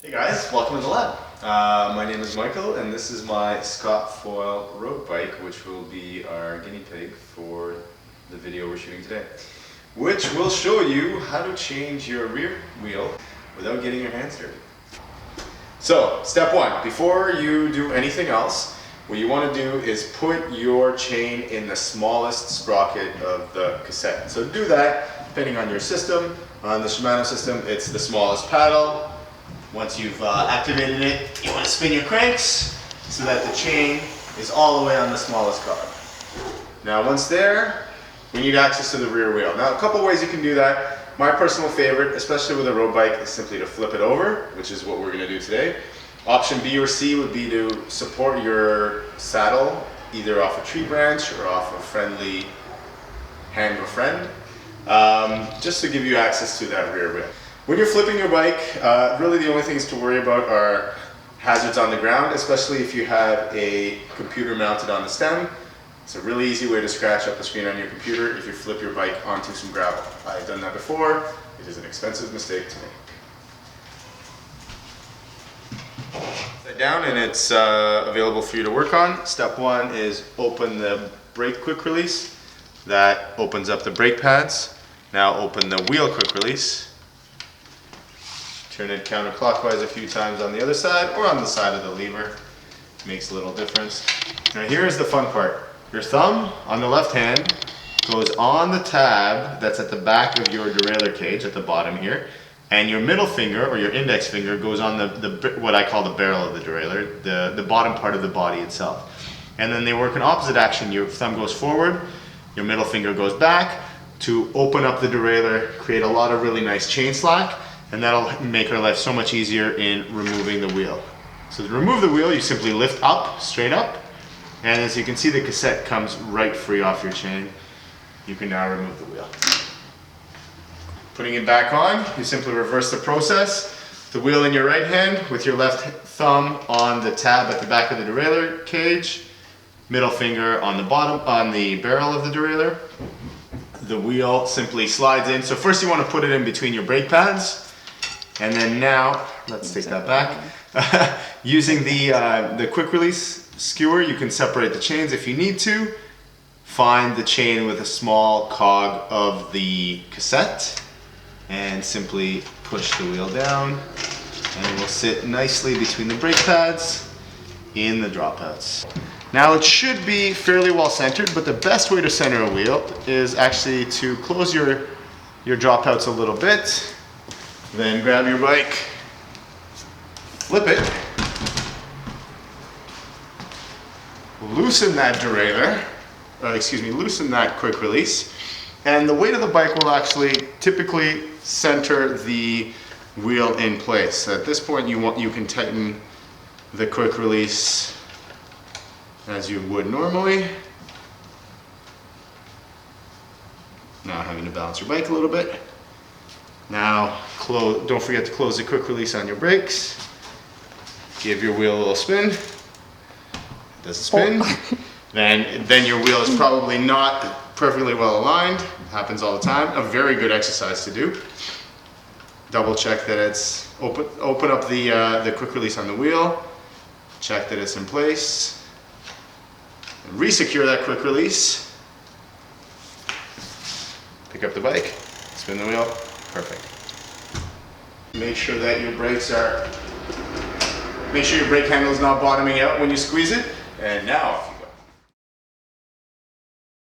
Hey guys, welcome to the lab. My name is Michael and this is my Scott Foil road bike, which will be our guinea pig for the video we're shooting today, which will show you how to change your rear wheel without getting your hands dirty. So, step one, before you do anything else, what you want to do is put your chain in the smallest sprocket of the cassette. So to do that, depending on your system, on the Shimano system, it's the smallest paddle. Once you've activated it, you want to spin your cranks so that the chain is all the way on the smallest card. Now once there, we need access to the rear wheel. Now a couple ways you can do that. My personal favorite, especially with a road bike, is simply to flip it over, which is what we're going to do today. Option B or C would be to support your saddle either off a tree branch or off a friendly hand or friend, just to give you access to that rear wheel. When you're flipping your bike, really the only things to worry about are hazards on the ground, especially if you have a computer mounted on the stem. It's a really easy way to scratch up the screen on your computer if you flip your bike onto some gravel. I've done that before. It is an expensive mistake to make. Set down and it's available for you to work on. Step one is open the brake quick release. That opens up the brake pads. Now open the wheel quick release. Turn it counterclockwise a few times on the other side or on the side of the lever. Makes a little difference. Now here's the fun part. Your thumb on the left hand goes on the tab that's at the back of your derailleur cage at the bottom here, and your middle finger or your index finger goes on the what I call the barrel of the derailleur, the bottom part of the body itself. And then they work in opposite action. Your thumb goes forward, your middle finger goes back to open up the derailleur, create a lot of really nice chain slack, and that'll make our life so much easier in removing the wheel. So to remove the wheel, you simply lift up, straight up, and as you can see, the cassette comes right free off your chain. You can now remove the wheel. Putting it back on, you simply reverse the process. The wheel in your right hand with your left thumb on the tab at the back of the derailleur cage, middle finger on the bottom, on the barrel of the derailleur. The wheel simply slides in. So first you want to put it in between your brake pads. And then now, let's take that back. Using the quick release skewer, you can separate the chains if you need to. Find the chain with a small cog of the cassette and simply push the wheel down, and it will sit nicely between the brake pads in the dropouts. Now it should be fairly well centered, but the best way to center a wheel is actually to close your dropouts a little bit. Then grab your bike, flip it, loosen that derailleur, loosen that quick release, and the weight of the bike will actually typically center the wheel in place. At this point you can tighten the quick release as you would normally. Now having to balance your bike a little bit. Now, don't forget to close the quick release on your brakes. Give your wheel a little spin. It does a spin. Then your wheel is probably not perfectly well aligned. It happens all the time. A very good exercise to do. Double check that it's open up the quick release on the wheel. Check that it's in place. And re-secure that quick release. Pick up the bike. Spin the wheel. Perfect. Make sure that your brake handle is not bottoming out when you squeeze it. And now,